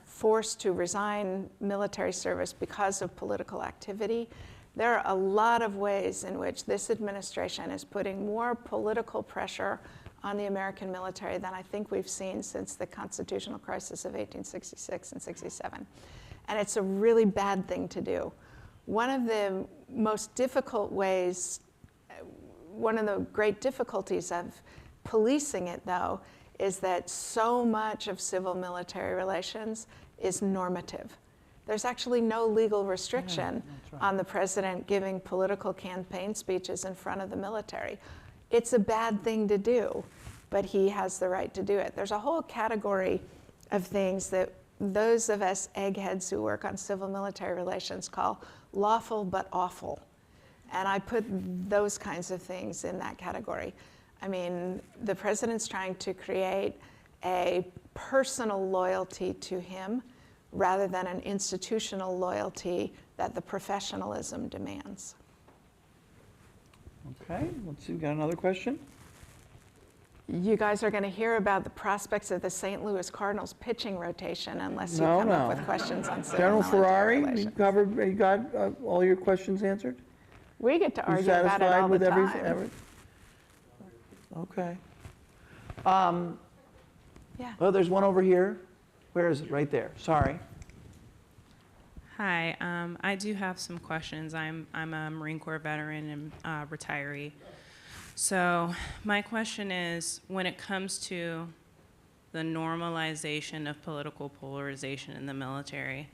forced to resign military service because of political activity. There are a lot of ways in which this administration is putting more political pressure on the American military than I think we've seen since the constitutional crisis of 1866 and 67. And it's a really bad thing to do. One of the most difficult ways, one of the great difficulties of policing it, though, is that so much of civil-military relations is normative. There's actually no legal restriction on the president giving political campaign speeches in front of the military. It's a bad thing to do, but he has the right to do it. There's a whole category of things that those of us eggheads who work on civil-military relations call lawful but awful. And I put those kinds of things in that category. I mean, the president's trying to create a personal loyalty to him rather than an institutional loyalty that the professionalism demands. Okay, let's see, we got another question? You guys are going to hear about the prospects of the St. Louis Cardinals pitching rotation unless you No, come up no. with questions on civil General military Ferrari, relations. you got all your questions answered? We get to You argue about it satisfied all with the time. everything? Okay. Yeah. Oh, there's one over here. Where is it? Right there. Sorry. Hi, I do have some questions. I'm a Marine Corps veteran and retiree. So my question is, when it comes to the normalization of political polarization in the military,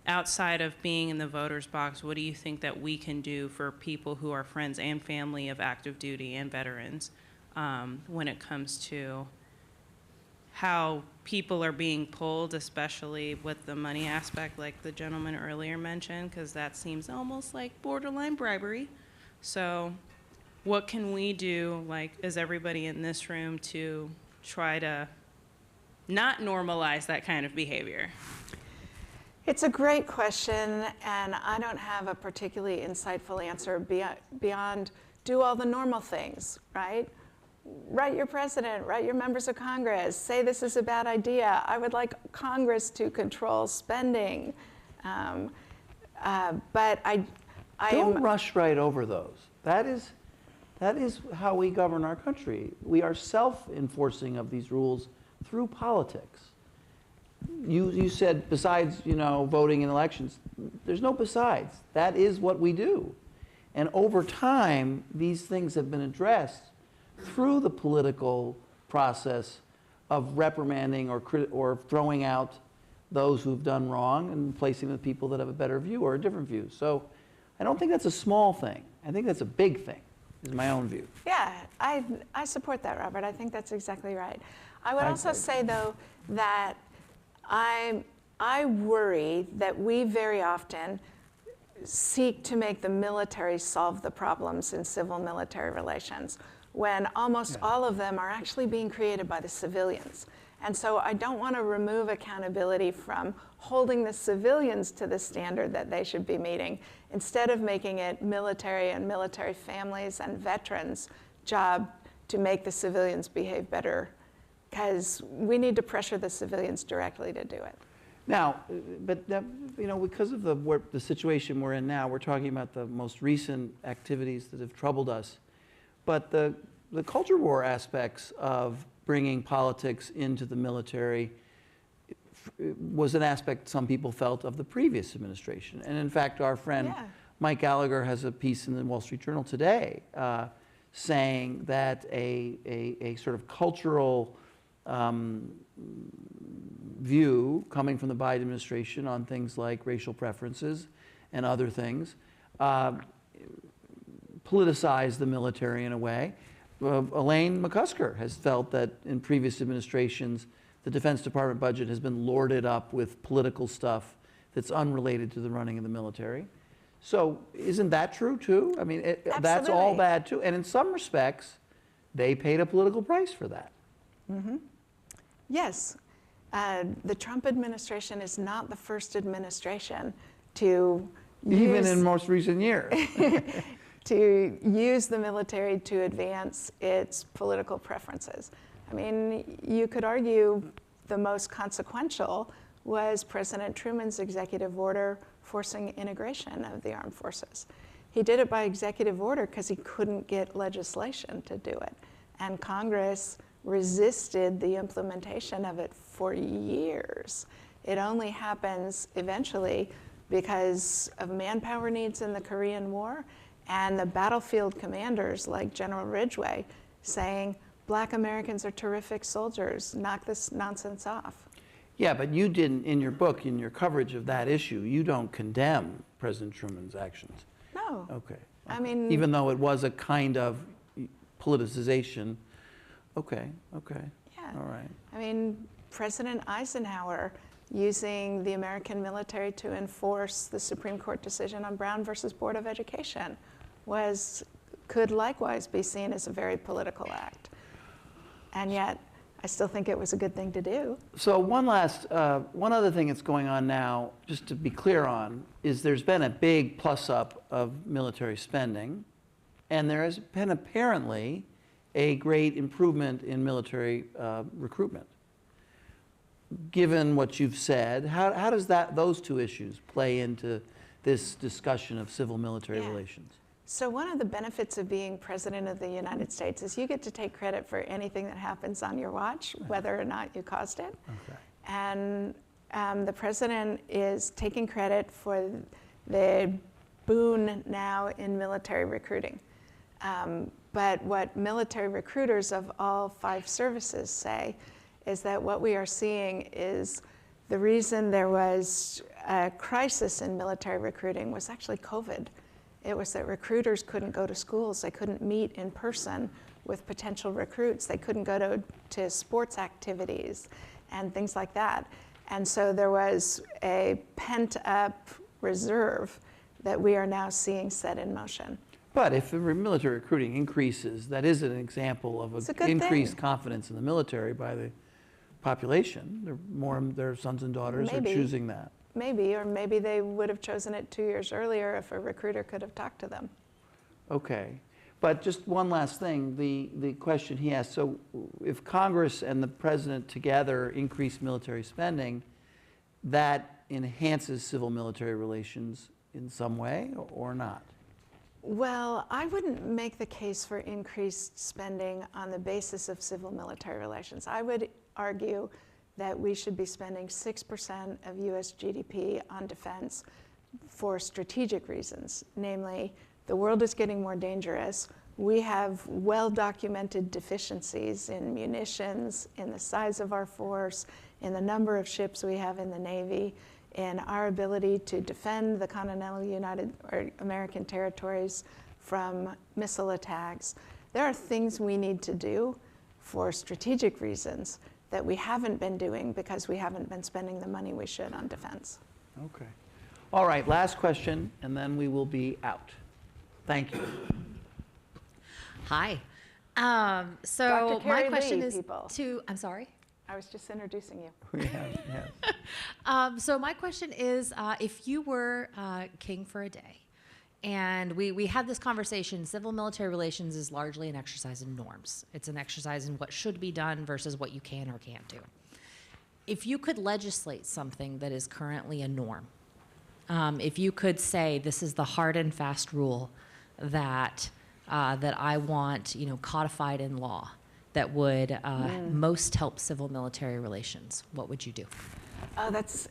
outside of being in the voter's box, what do you think that we can do for people who are friends and family of active duty and veterans when it comes to how people are being pulled, especially with the money aspect like the gentleman earlier mentioned, because that seems almost like borderline bribery. So what can we do, like, as everybody in this room, to try to not normalize that kind of behavior? It's a great question, and I don't have a particularly insightful answer beyond do all the normal things, right? Write your president, write your members of Congress, say this is a bad idea. I would like Congress to control spending. But I Don't am... rush right over those. That is how we govern our country. We are self-enforcing of these rules through politics. You said besides, voting in elections, there's no besides. That is what we do. And over time, these things have been addressed through the political process of reprimanding or throwing out those who've done wrong and replacing the people that have a better view or a different view. So I don't think that's a small thing. I think that's a big thing, is my own view. Yeah, I support that, Robert. I think that's exactly right. I would also say, though, that I worry that we very often seek to make the military solve the problems in civil-military relations, when almost all of them are actually being created by the civilians. And so I don't want to remove accountability from holding the civilians to the standard that they should be meeting, instead of making it military and military families and veterans' job to make the civilians behave better, because we need to pressure the civilians directly to do it. Now, but because of the situation we're in now, we're talking about the most recent activities that have troubled us. But the culture war aspects of bringing politics into the military was an aspect some people felt of the previous administration. And in fact, our friend Mike Gallagher has a piece in the Wall Street Journal today saying that a sort of cultural view coming from the Biden administration on things like racial preferences and other things politicized the military in a way. Elaine McCusker has felt that in previous administrations, the Defense Department budget has been lorded up with political stuff that's unrelated to the running of the military. So isn't that true too? I mean, that's all bad too. And in some respects, they paid a political price for that. Mm-hmm. Yes. The Trump administration is not the first administration to even in most recent years. to use the military to advance its political preferences. I mean, you could argue the most consequential was President Truman's executive order forcing integration of the armed forces. He did it by executive order because he couldn't get legislation to do it. And Congress resisted the implementation of it for years. It only happens eventually because of manpower needs in the Korean War and the battlefield commanders like General Ridgway saying, Black Americans are terrific soldiers, knock this nonsense off. Yeah, but you didn't, in your book, in your coverage of that issue, you don't condemn President Truman's actions. No. Okay. I mean, even though it was a kind of politicization. Okay. Yeah. All right. I mean, President Eisenhower using the American military to enforce the Supreme Court decision on Brown versus Board of Education could likewise be seen as a very political act. And yet, I still think it was a good thing to do. So one other thing that's going on now, just to be clear on, is there's been a big plus up of military spending, and there has been apparently a great improvement in military recruitment. Given what you've said, how does those two issues play into this discussion of civil-military relations? So one of the benefits of being President of the United States is you get to take credit for anything that happens on your watch, whether or not you caused it. Okay. And the President is taking credit for the boon now in military recruiting. But what military recruiters of all 5 services say is that what we are seeing is the reason there was a crisis in military recruiting was actually COVID. It was that recruiters couldn't go to schools. They couldn't meet in person with potential recruits. They couldn't go to sports activities and things like that. And so there was a pent-up reserve that we are now seeing set in motion. But if the military recruiting increases, that is an example of an increased confidence in the military by the population. Their sons and daughters are choosing that. Maybe, or maybe they would have chosen it 2 years earlier if a recruiter could have talked to them. Okay. But just one last thing, the question he asked, so if Congress and the President together increase military spending, that enhances civil-military relations in some way or not? Well, I wouldn't make the case for increased spending on the basis of civil-military relations. I would argue that we should be spending 6% of US GDP on defense for strategic reasons. Namely, the world is getting more dangerous. We have well-documented deficiencies in munitions, in the size of our force, in the number of ships we have in the Navy, in our ability to defend the continental American territories from missile attacks. There are things we need to do for strategic reasons that we haven't been doing because we haven't been spending the money we should on defense. Okay. All right, last question, and then we will be out. Thank you. Hi. So Dr. my Kori question Lee, is people. I'm sorry? I was just introducing you. Yeah. So my question is, if you were king for a day, and we had this conversation, civil-military relations is largely an exercise in norms. It's an exercise in what should be done versus what you can or can't do. If you could legislate something that is currently a norm, if you could say this is the hard and fast rule that I want, codified in law, that would most help civil-military relations, what would you do? Oh, that's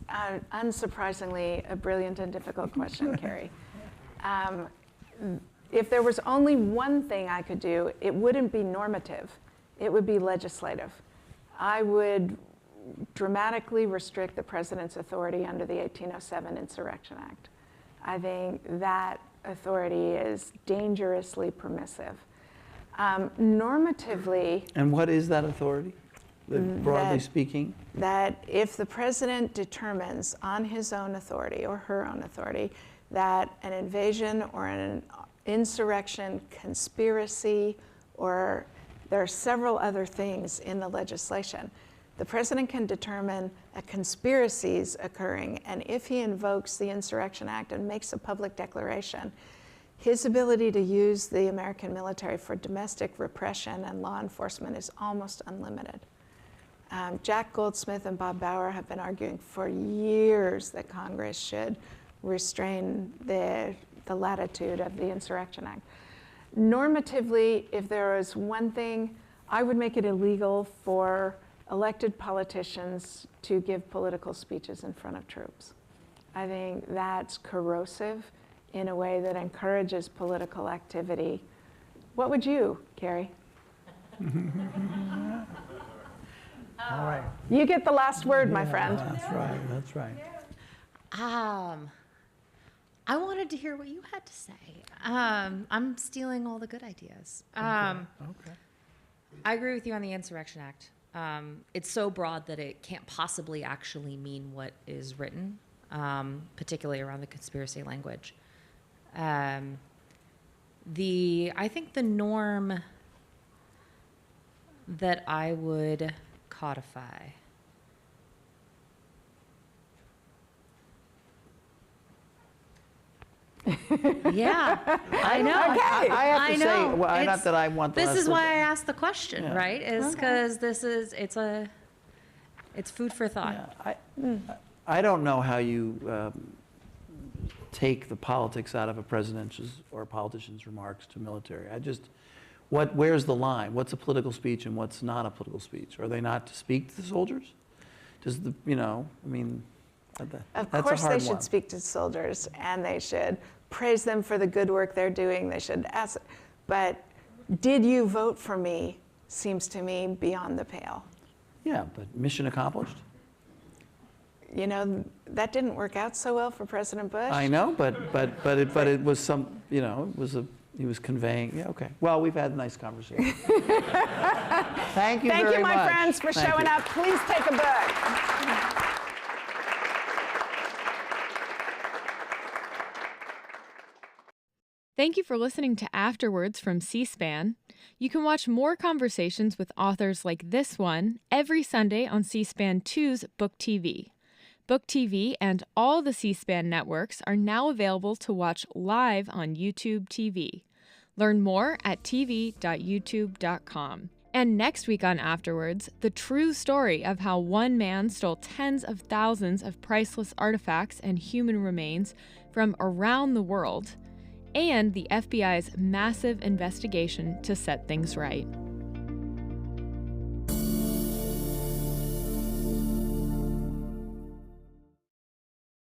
unsurprisingly a brilliant and difficult question, Kori. If there was only one thing I could do, it wouldn't be normative. It would be legislative. I would dramatically restrict the president's authority under the 1807 Insurrection Act. I think that authority is dangerously permissive. Normatively... And what is that authority, broadly speaking? That if the president determines on his own authority or her own authority that an invasion or an insurrection, conspiracy, or there are several other things in the legislation, the president can determine a conspiracy is occurring, and if he invokes the Insurrection Act and makes a public declaration, his ability to use the American military for domestic repression and law enforcement is almost unlimited. Jack Goldsmith and Bob Bauer have been arguing for years that Congress should restrain the latitude of the Insurrection Act. Normatively, if there is one thing, I would make it illegal for elected politicians to give political speeches in front of troops. I think that's corrosive in a way that encourages political activity. What would you, Kori? All right. You get the last word, my friend. That's right, that's right. I wanted to hear what you had to say. I'm stealing all the good ideas. Okay. I agree with you on the Insurrection Act. it's so broad that it can't possibly actually mean what is written, particularly around the conspiracy language. I think the norm that I would codify. Yeah, I know. I have to I say, know. well, not It's- that I want the This last is word. why I asked the question, Yeah. right? Is because it's food for thought. Yeah, I don't know how you take the politics out of a president's or a politician's remarks to military. Where's the line? What's a political speech and what's not a political speech? Are they not to speak to the soldiers? Does the, I mean, Of that's a course, they hard should one. speak to soldiers, and they should praise them for the good work they're doing. They should ask, but did you vote for me? Seems to me beyond the pale. Yeah, but mission accomplished? That didn't work out so well for President Bush. I know, but it was some, he was conveying, yeah, okay. Well, we've had a nice conversation. Thank you very much. Thank you, my friends, for Thank showing you. up. Please take a book. Thank you for listening to Afterwards from C-SPAN. You can watch more conversations with authors like this one every Sunday on C-SPAN 2's Book TV. Book TV and all the C-SPAN networks are now available to watch live on YouTube TV. Learn more at tv.youtube.com. And next week on Afterwards, the true story of how one man stole tens of thousands of priceless artifacts and human remains from around the world, and the FBI's massive investigation to set things right.